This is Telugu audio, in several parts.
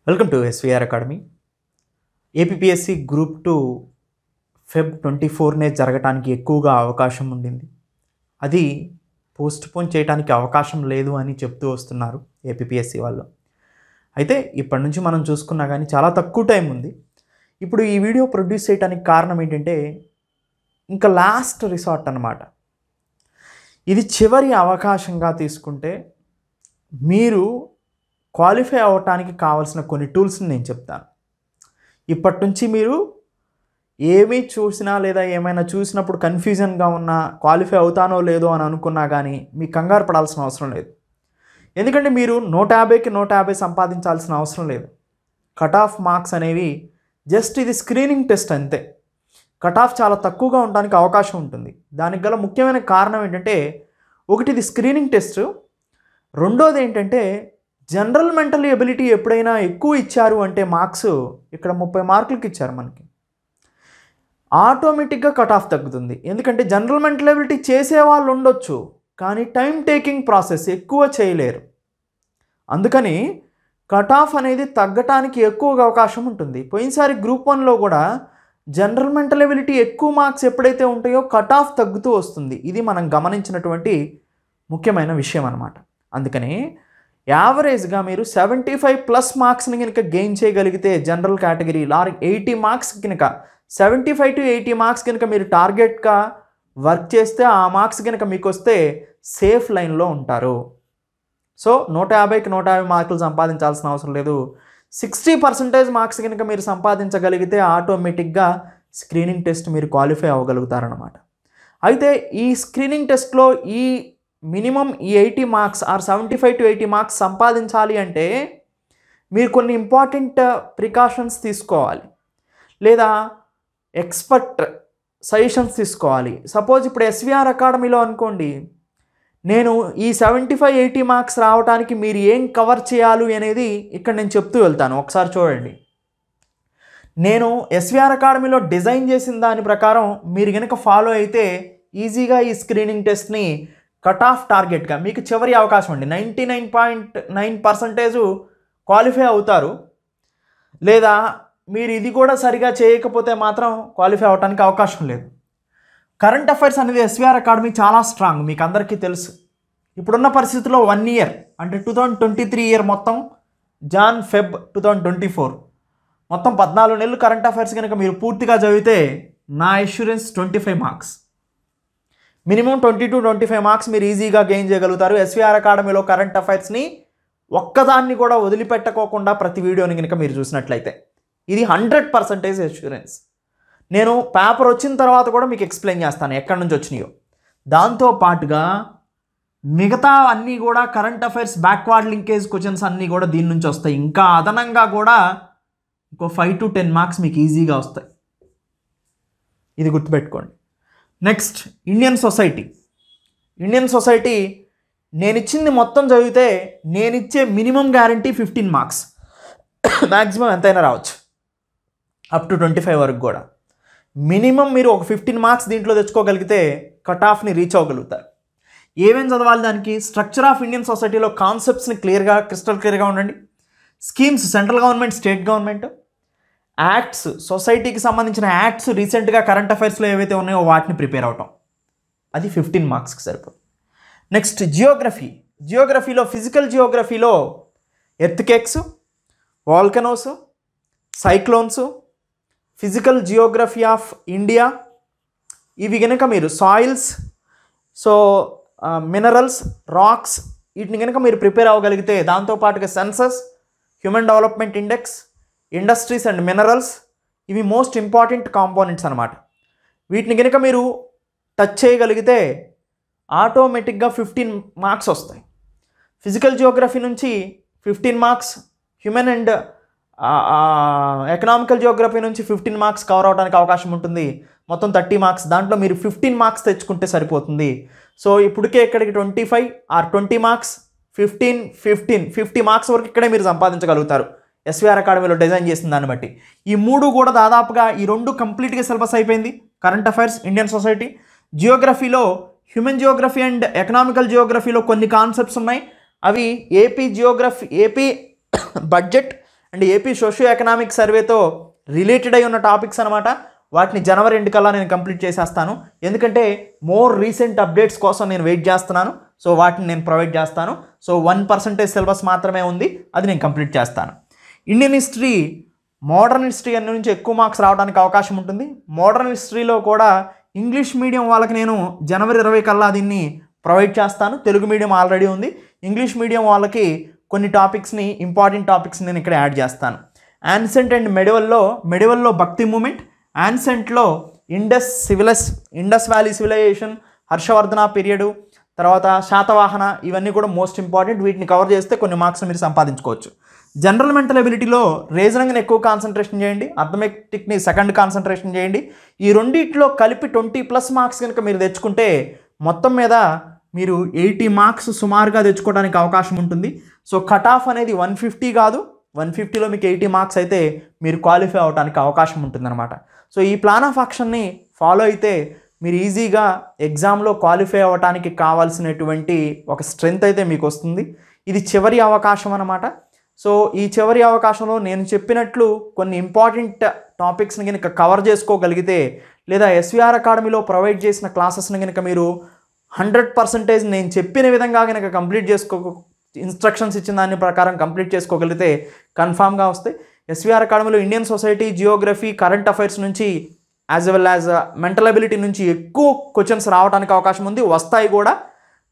Welcome to SVR Academy. APPSC group 2 Feb 24నే జరగటానికి ఎక్కువగా అవకాశం ఉండింది. అది పోస్ట్పోన్ చేయడానికి అవకాశం లేదు అని చెప్తూ వస్తున్నారు ఏపీపీఎస్సి వాళ్ళు. అయితే ఇప్పటి నుంచి మనం చూసుకున్నా కానీ చాలా తక్కువ టైం ఉంది. ఇప్పుడు ఈ వీడియో ప్రొడ్యూస్ చేయడానికి కారణం ఏంటంటే ఇంకా లాస్ట్ రిసార్ట్ అన్నమాట. ఇది చివరి అవకాశంగా తీసుకుంటే మీరు క్వాలిఫై అవ్వటానికి కావాల్సిన కొన్ని టూల్స్ని నేను చెప్తాను. ఇప్పటి నుంచి మీరు ఏమీ చూసినా లేదా ఏమైనా చూసినప్పుడు కన్ఫ్యూజన్గా ఉన్నా క్వాలిఫై అవుతానో లేదో అని అనుకున్నా కానీ మీకు కంగారు పడాల్సిన అవసరం లేదు. ఎందుకంటే మీరు 150కి 150 సంపాదించాల్సిన అవసరం లేదు. కట్ ఆఫ్ మార్క్స్ అనేవి జస్ట్ ఇది స్క్రీనింగ్ టెస్ట్ అంతే. కట్ ఆఫ్ చాలా తక్కువగా ఉండడానికి అవకాశం ఉంటుంది. దానికి గల ముఖ్యమైన కారణం ఏంటంటే ఒకటి ఇది స్క్రీనింగ్ టెస్ట్, రెండోది ఏంటంటే జనరల్ మెంటల్ ఎబిలిటీ ఎప్పుడైనా ఎక్కువ ఇచ్చారు అంటే మార్క్స్ ఇక్కడ 30 మార్కులకి ఇచ్చారు మనకి, ఆటోమేటిక్గా కట్ ఆఫ్ తగ్గుతుంది. ఎందుకంటే జనరల్ మెంటల్ ఎబిలిటీ చేసేవాళ్ళు ఉండొచ్చు కానీ టైం టేకింగ్ ప్రాసెస్ ఎక్కువ చేయలేరు. అందుకని కట్ ఆఫ్ అనేది తగ్గటానికి ఎక్కువగా అవకాశం ఉంటుంది. పోయినసారి గ్రూప్ 1లో కూడా జనరల్ మెంటల్ ఎబిలిటీ ఎక్కువ మార్క్స్ ఎప్పుడైతే ఉంటాయో కట్ ఆఫ్ తగ్గుతూ వస్తుంది. ఇది మనం గమనించినటువంటి ముఖ్యమైన విషయం అన్నమాట. అందుకని యావరేజ్గా మీరు 75+ మార్క్స్ని కనుక గెయిన్ చేయగలిగితే జనరల్ కేటగిరీ 80 మార్క్స్ కనుక 75 to 80 మార్క్స్ కనుక మీరు టార్గెట్గా వర్క్ చేస్తే ఆ మార్క్స్ కనుక మీకు వస్తే సేఫ్ లైన్లో ఉంటారు. సో 150కి 150 మార్కులు సంపాదించాల్సిన అవసరం లేదు. 60% మార్క్స్ కనుక మీరు సంపాదించగలిగితే ఆటోమేటిక్గా స్క్రీనింగ్ టెస్ట్ మీరు క్వాలిఫై అవ్వగలుగుతారనమాట. అయితే ఈ స్క్రీనింగ్ టెస్ట్లో ఈ మినిమం ఈ 80 మార్క్స్ ఆర్ 75 to 80 మార్క్స్ సంపాదించాలి అంటే మీరు కొన్ని ఇంపార్టెంట్ ప్రికాషన్స్ తీసుకోవాలి లేదా ఎక్స్పర్ట్ సజెషన్స్ తీసుకోవాలి. సపోజ్ ఇప్పుడు ఎస్విఆర్ అకాడమీలో అనుకోండి, నేను ఈ 75-80 మార్క్స్ రావడానికి మీరు ఏం కవర్ చేయాలి అనేది ఇక్కడ నేను చెప్తూ వెళ్తాను. ఒకసారి చూడండి. నేను ఎస్విఆర్ అకాడమీలో డిజైన్ చేసిన దాని ప్రకారం మీరు కనుక ఫాలో అయితే ఈజీగా ఈ స్క్రీనింగ్ టెస్ట్ని కట్ ఆఫ్ టార్గెట్గా మీకు చివరి అవకాశం అండి 99.9% క్వాలిఫై అవుతారు. లేదా మీరు ఇది కూడా సరిగా చేయకపోతే మాత్రం క్వాలిఫై అవడానికి అవకాశం లేదు. కరెంట్ అఫైర్స్ అనేది ఎస్విఆర్ అకాడమీ చాలా స్ట్రాంగ్, మీకు అందరికీ తెలుసు. ఇప్పుడున్న పరిస్థితుల్లో 1 ఇయర్ అంటే 2023 ఇయర్ మొత్తం జాన్ ఫెబ్ 2024 మొత్తం 14 నెలలు కరెంట్ అఫైర్స్ కనుక మీరు పూర్తిగా చదివితే నా assurance 25 marks, minimum 20 to 25 marks మీరు ఈజీగా గెయిన్ చేయగలుగుతారు. ఎస్విఆర్ అకాడమీలో కరెంట్ అఫైర్స్ని ఒక్కదాన్ని కూడా వదిలిపెట్టుకోకుండా ప్రతి వీడియోని కనుక మీరు చూసినట్లయితే ఇది 100% అష్యూరెన్స్. నేను పేపర్ వచ్చిన తర్వాత కూడా మీకు ఎక్స్ప్లెయిన్ చేస్తాను ఎక్కడి నుంచి వచ్చినాయో. దాంతో పాటుగా మిగతా అన్నీ కూడా current affairs backward linkage questions అన్నీ కూడా దీని నుంచి వస్తాయి. ఇంకా అదనంగా కూడా ఇంకో 5 to 10 మార్క్స్ మీకు ఈజీగా వస్తాయి. ఇది గుర్తుపెట్టుకోండి. నెక్స్ట్ ఇండియన్ సొసైటీ నేను ఇచ్చింది మొత్తం చదివితే నేను ఇచ్చే మినిమం గ్యారంటీ 15 మార్క్స్, మ్యాక్సిమం ఎంతైనా రావచ్చు అప్ టు 25 వరకు కూడా. మినిమం మీరు ఒక 15 మార్క్స్ దీంట్లో తెచ్చుకోగలిగితే కట్ ఆఫ్ని రీచ్ అవ్వగలుగుతారు. ఏమేమి చదవాలి దానికి? స్ట్రక్చర్ ఆఫ్ ఇండియన్ సొసైటీలో కాన్సెప్ట్స్ని క్రిస్టల్ క్లియర్గా ఉండండి. Schemes, central government, state government, acts, సొసైటీకి సంబంధించిన యాక్ట్స్ రీసెంట్గా కరెంట్ అఫైర్స్లో ఏవైతే ఉన్నాయో వాటిని ప్రిపేర్ అవటం, అది 15 మార్క్స్కి సరిపోతుంది. నెక్స్ట్ జియోగ్రఫీలో ఫిజికల్ జియోగ్రఫీలో earthquakes, volcanoes, cyclones, physical geography of India, ఇవి కనుక మీరు సాయిల్స్, మినరల్స్, రాక్స్, వీటిని కనుక మీరు ప్రిపేర్ అవ్వగలిగితే, దాంతోపాటుగా census, human development index, industries and minerals, ఇవి మోస్ట్ ఇంపార్టెంట్ కాంపోనెంట్స్ అనమాట. వీటిని కనుక మీరు టచ్ చేయగలిగితే ఆటోమేటిక్గా 15 మార్క్స్ వస్తాయి. ఫిజికల్ జియోగ్రఫీ నుంచి 15 marks, human and economical Geography నుంచి 15 మార్క్స్ కవర్ అవడానికి అవకాశం ఉంటుంది. మొత్తం 30 మార్క్స్, దాంట్లో మీరు 15 మార్క్స్ తెచ్చుకుంటే సరిపోతుంది. సో ఇప్పటికే ఇక్కడికి 25 ఆర్ 20 మార్క్స్, 50 మార్క్స్ వరకు ఇక్కడే మీరు సంపాదించగలుగుతారు ఎస్విఆర్ అకాడమీలో డిజైన్ చేసిన దాన్ని బట్టి. ఈ 3 కూడా దాదాపుగా ఈ 2 కంప్లీట్గా సిలబస్ అయిపోయింది. Current affairs, Indian society. జియోగ్రఫీలో హ్యూమన్ జియోగ్రఫీ అండ్ ఎకనామికల్ జియోగ్రఫీలో కొన్ని కాన్సెప్ట్స్ ఉన్నాయి. అవి AP budget and AP socio economic సర్వేతో రిలేటెడ్ అయి ఉన్న టాపిక్స్ అనమాట. వాటిని జనవరి 2 కల్లా నేను కంప్లీట్ చేసేస్తాను. ఎందుకంటే మోర్ రీసెంట్ అప్డేట్స్ కోసం నేను వెయిట్ చేస్తున్నాను. సో వాటిని నేను ప్రొవైడ్ చేస్తాను. సో 1% సిలబస్ మాత్రమే ఉంది, అది నేను కంప్లీట్ చేస్తాను. ఇండియన్ హిస్టరీ, మోడర్న్ హిస్టరీ అన్ని నుంచి ఎక్కువ మార్క్స్ రావడానికి అవకాశం ఉంటుంది. మోడర్న్ హిస్టరీలో కూడా ఇంగ్లీష్ మీడియం వాళ్ళకి నేను జనవరి 20 కల్లా దీన్ని ప్రొవైడ్ చేస్తాను. తెలుగు మీడియం ఆల్రెడీ ఉంది. ఇంగ్లీష్ మీడియం వాళ్ళకి కొన్ని టాపిక్స్ని, ఇంపార్టెంట్ టాపిక్స్ని నేను ఇక్కడ యాడ్ చేస్తాను. యాన్సెంట్ అండ్ మెడివల్లో భక్తి మూమెంట్, యాన్సెంట్లో Indus valley civilisation, Harshavardhana period, తర్వాత శాతవాహన, ఇవన్నీ కూడా మోస్ట్ ఇంపార్టెంట్. వీటిని కవర్ చేస్తే కొన్ని మార్క్స్ మీరు సంపాదించుకోవచ్చు. జనరల్ మెంటల్ ఎబిలిటీలో రీజనింగ్ని ఎక్కువ కాన్సన్ట్రేషన్ చేయండి, అర్థమెటిక్ని సెకండ్ కాన్సన్ట్రేషన్ చేయండి. ఈ రెండిట్లో కలిపి 20+ మార్క్స్ కనుక మీరు తెచ్చుకుంటే మొత్తం మీద మీరు 80 మార్క్స్ సుమారుగా తెచ్చుకోవడానికి అవకాశం ఉంటుంది. సో కట్ ఆఫ్ అనేది 150 కాదు, 150లో మీకు 80 మార్క్స్ అయితే మీరు క్వాలిఫై అవడానికి అవకాశం ఉంటుందన్నమాట. సో ఈ ప్లాన్ ఆఫ్ యాక్షన్ని ఫాలో అయితే మీరు ఈజీగా ఎగ్జామ్లో క్వాలిఫై అవ్వడానికి కావాల్సినటువంటి ఒక స్ట్రెంగ్త్ అయితే మీకు వస్తుంది. ఇది చివరి అవకాశం అన్నమాట. సో ఈ చివరి అవకాశంలో నేను చెప్పినట్లు కొన్ని ఇంపార్టెంట్ టాపిక్స్ని కనుక కవర్ చేసుకోగలిగితే, లేదా ఎస్విఆర్ అకాడమీలో ప్రొవైడ్ చేసిన క్లాసెస్ని కనుక మీరు 100% నేను చెప్పిన విధంగా కనుక కంప్లీట్ ఇన్స్ట్రక్షన్స్ ఇచ్చిన దాని ప్రకారం కంప్లీట్ చేసుకోగలిగితే కన్ఫామ్గా వస్తాయి. ఎస్విఆర్ అకాడమీలో Indian society, geography, current affairs నుంచి as well as mental ability నుంచి ఎక్కువ క్వశ్చన్స్ రావడానికి అవకాశం ఉంది, వస్తాయి కూడా.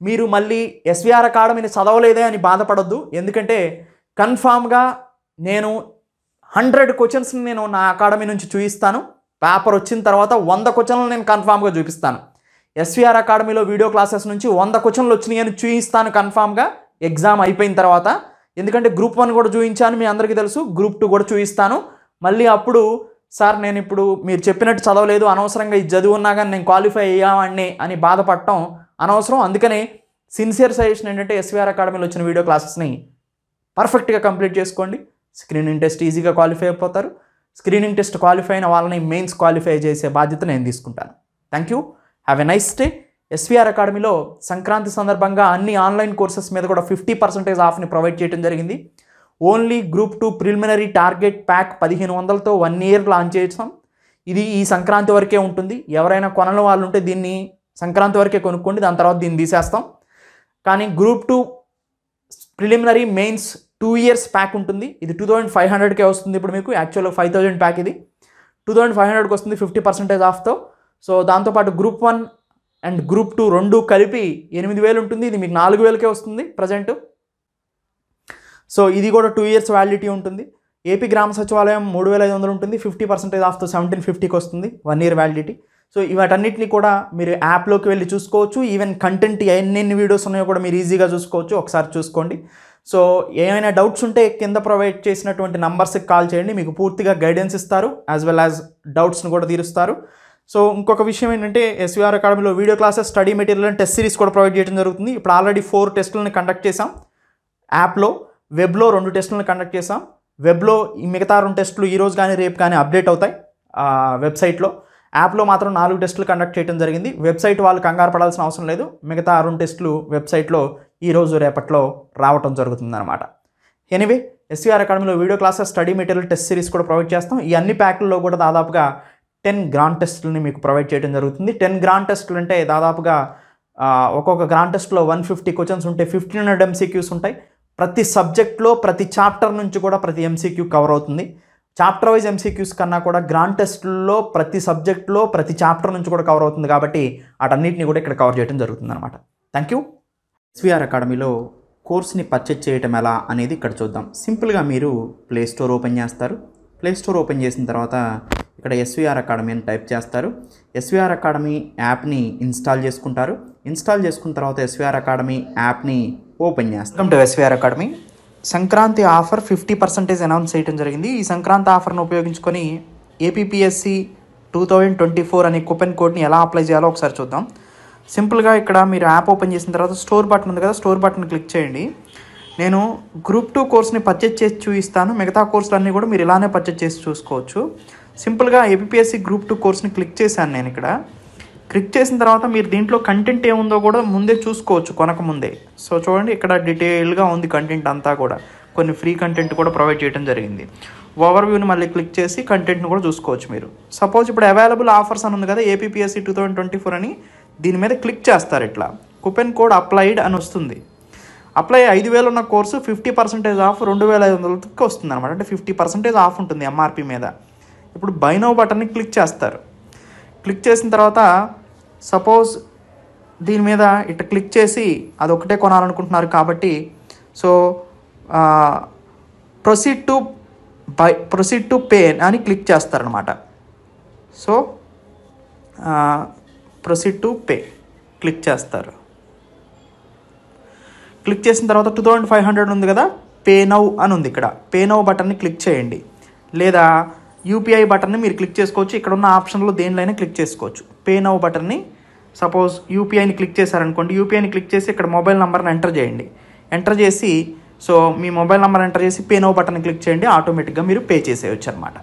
మీరు మళ్ళీ ఎస్విఆర్ అకాడమీని చదవలేదే అని బాధపడొద్దు. ఎందుకంటే కన్ఫామ్గా నేను 100 క్వశ్చన్స్ని నేను నా అకాడమీ నుంచి చూపిస్తాను. పేపర్ వచ్చిన తర్వాత 100 క్వశ్చన్లు నేను కన్ఫామ్గా చూపిస్తాను. ఎస్విఆర్ అకాడమీలో వీడియో క్లాసెస్ నుంచి 100 క్వశ్చన్లు వచ్చినాయి అని చూపిస్తాను కన్ఫామ్గా ఎగ్జామ్ అయిపోయిన తర్వాత. ఎందుకంటే గ్రూప్ 1 కూడా చూపించాను, మీ అందరికీ తెలుసు. గ్రూప్ 2 కూడా చూపిస్తాను. మళ్ళీ అప్పుడు సార్ నేను ఇప్పుడు మీరు చెప్పినట్టు చదవలేదు, అనవసరంగా ఇది చదువున్నా కానీ నేను క్వాలిఫై అయ్యామని అని బాధపడటం అనవసరం. అందుకనే సిన్సియర్ సజెషన్ ఏంటంటే ఎస్విఆర్ అకాడమీలో వచ్చిన వీడియో క్లాసెస్ని పర్ఫెక్ట్గా కంప్లీట్ చేసుకోండి. స్క్రీనింగ్ టెస్ట్ ఈజీగా క్వాలిఫై అయిపోతారు. స్క్రీనింగ్ టెస్ట్ క్వాలిఫై అయిన వాళ్ళని మెయిన్స్ క్వాలిఫై చేసే బాధ్యత నేను తీసుకుంటాను. Thank you, have a nice day. SVR అకాడమీలో సంక్రాంతి సందర్భంగా అన్ని ఆన్లైన్ కోర్సెస్ మీద కూడా 50% ఆఫ్ని ప్రొవైడ్ చేయడం జరిగింది. Only group 2 preliminary target pack 1500తో 1 ఇయర్ లాంచ్ చేసాం. ఇది ఈ సంక్రాంతి వరకే ఉంటుంది. ఎవరైనా కొనని వాళ్ళు ఉంటే దీన్ని సంక్రాంతి వరకే కొనుక్కోండి, దాని తర్వాత దీన్ని తీసేస్తాం. కానీ group 2 preliminary mains 2 years pack ఉంటుంది. ఇది 2500కే వస్తుంది. ఇప్పుడు మీకు యాక్చువల్గా 5000 ప్యాక్, ఇది 2500కి వస్తుంది 50% ఆఫ్తో. సో దాంతోపాటు గ్రూప్ 1 అండ్ గ్రూప్ 2 రెండు కలిపి 8000 ఉంటుంది. ఇది మీకు 4000కే వస్తుంది ప్రజెంట్. సో ఇది కూడా 2 ఇయర్స్ వ్యాలిడిటీ ఉంటుంది. ఏపీ గ్రామ సచివాలయం 3500 ఉంటుంది, 50% ఆఫ్తో 1750కి వస్తుంది, 1 ఇయర్ వ్యాలిడిటీ. సో వాటన్నిటిని కూడా మీరు యాప్లోకి వెళ్ళి చూసుకోవచ్చు. ఈవెన్ కంటెంట్ ఎన్ని వీడియోస్ ఉన్నాయో కూడా మీరు ఈజీగా చూసుకోవచ్చు, ఒకసారి చూసుకోండి. సో ఏమైనా డౌట్స్ ఉంటే కింద ప్రొవైడ్ చేసినటువంటి నంబర్స్కి కాల్ చేయండి, మీకు పూర్తిగా గైడెన్స్ ఇస్తారు, యాజ్ వెల్ యాజ్ డౌట్స్ని కూడా తీరుస్తారు. సో ఇంకొక విషయం ఏంటంటే ఎస్విఆర్ అకాడమీలో video classes, study material and test series కూడా ప్రొవైడ్ చేయడం జరుగుతుంది. ఇప్పుడు ఆల్రెడీ 4 టెస్టులను కండక్ట్ చేసాం యాప్లో. వెబ్లో 2 టెస్టులను కండక్ట్ చేసాం. వెబ్లో ఈ మిగతా 2 టెస్టులు ఈరోజు కానీ రేపు కానీ అప్డేట్ అవుతాయి వెబ్సైట్లో. యాప్లో మాత్రం 4 టెస్టులు కండక్ట్ చేయడం జరిగింది. వెబ్సైట్ వాళ్ళు కంగారు పడాల్సిన అవసరం లేదు. మిగతా 2 టెస్టులు వెబ్సైట్లో ఈరోజు రేపట్లో రావటం జరుగుతుంది అనమాట. ఎనీవే ఎస్విఆర్ అకాడమీలో video classes, study material, test series కూడా ప్రొవైడ్ చేస్తాం. ఈ అన్ని ప్యాకుల్లో కూడా దాదాపుగా 10 గ్రాండ్ టెస్టులని మీకు ప్రొవైడ్ చేయడం జరుగుతుంది. 10 గ్రాండ్ టెస్టులు అంటే దాదాపుగా ఒక్కొక్క గ్రాండ్ టెస్ట్లో 150 క్వశ్చన్స్ ఉంటాయి, 1500 MCQs ఉంటాయి. ప్రతి సబ్జెక్ట్లో ప్రతి చాప్టర్ నుంచి కూడా ప్రతి MCQ కవర్ అవుతుంది. చాప్టర్ వైజ్ MCQs కన్నా కూడా గ్రాండ్ టెస్టుల్లో ప్రతి సబ్జెక్ట్లో ప్రతి చాప్టర్ నుంచి కూడా కవర్ అవుతుంది. కాబట్టి వాటన్నిటిని కూడా ఇక్కడ కవర్ చేయడం జరుగుతుంది అనమాట. Thank you. ఎస్విఆర్ అకాడమీలో కోర్స్ని పర్చేజ్ చేయటం ఎలా అనేది ఇక్కడ చూద్దాం. సింపుల్గా మీరు ప్లే స్టోర్ ఓపెన్ చేస్తారు. ప్లే స్టోర్ ఓపెన్ చేసిన తర్వాత ఇక్కడ ఎస్విఆర్ అకాడమీ అని టైప్ చేస్తారు. ఎస్విఆర్ అకాడమీ యాప్ని ఇన్స్టాల్ చేసుకుంటారు. ఇన్స్టాల్ చేసుకున్న తర్వాత ఎస్విఆర్ అకాడమీ యాప్ని ఓపెన్ చేస్తాం. Welcome to SVR academy. Sankranti offer 50% announce చేయడం జరిగింది. ఈ సంక్రాంతి ఆఫర్ను ఉపయోగించుకొని ఏపీపీఎస్సి 2024 అనే కూపన్ కోడ్ని ఎలా అప్లై చేయాలో ఒకసారి చూద్దాం. సింపుల్గా ఇక్కడ మీరు యాప్ ఓపెన్ చేసిన తర్వాత స్టోర్ బటన్ ఉంది కదా, స్టోర్ బటన్ క్లిక్ చేయండి. నేను గ్రూప్ 2 కోర్స్ని పర్చేజ్ చేసి చూపిస్తాను. మిగతా కోర్సులన్నీ కూడా మీరు ఇలానే పర్చేజ్ చేసి చూసుకోవచ్చు. సింపుల్గా ఏపీపీఎస్సి గ్రూప్ 2 కోర్స్ని క్లిక్ చేశాను నేను ఇక్కడ. క్లిక్ చేసిన తర్వాత మీరు దీంట్లో కంటెంట్ ఏముందో కూడా ముందే చూసుకోవచ్చు కొనకముందే. సో చూడండి ఇక్కడ డీటెయిల్గా ఉంది కంటెంట్ అంతా కూడా. కొన్ని ఫ్రీ కంటెంట్ కూడా ప్రొవైడ్ చేయడం జరిగింది. ఓవర్వ్యూని మళ్ళీ క్లిక్ చేసి కంటెంట్ని కూడా చూసుకోవచ్చు మీరు. సపోజ్ ఇప్పుడు అవైలబుల్ ఆఫర్స్ అని ఉంది కదా, ఏపీపీఎస్సీ 2024 అని, దీని మీద క్లిక్ చేస్తారు. ఇట్లా కూపెన్ కోడ్ అప్లైడ్ అని వస్తుంది. అప్లై 5,000 ఉన్న కోర్సు 50% ఆఫ్ 2,500కి వస్తుంది అనమాట. అంటే 50% ఆఫ్ ఉంటుంది ఎంఆర్పి మీద. ఇప్పుడు బై నౌ బటన్ని క్లిక్ చేస్తారు. క్లిక్ చేసిన తర్వాత సపోజ్ దీని మీద ఇట్లా క్లిక్ చేసి అదొకటే కొనాలనుకుంటున్నారు కాబట్టి సో ప్రొసీడ్ టు పే అని క్లిక్ చేస్తారనమాట. So proceed to pay click చేస్తారు. క్లిక్ చేసిన తర్వాత 2,500 ఉంది కదా, పే నౌ అని ఉంది. ఇక్కడ పే నౌ బటన్ని క్లిక్ చేయండి, లేదా యూపీఐ బటన్ని మీరు క్లిక్ చేసుకోవచ్చు. ఇక్కడ ఉన్న ఆప్షన్లో దేనిలోనే క్లిక్ చేసుకోవచ్చు. పే నౌ బటన్ని సపోజ్ యూపీఐని క్లిక్ చేశారనుకోండి, యూపీఐని క్లిక్ చేసి ఇక్కడ మొబైల్ నెంబర్ని ఎంటర్ చేయండి. ఎంటర్ చేసి సో మీ మొబైల్ నెంబర్ ఎంటర్ చేసి పే నౌ బటన్ క్లిక్ చేయండి, ఆటోమేటిక్గా మీరు పే చేసేయచ్చు అనమాట.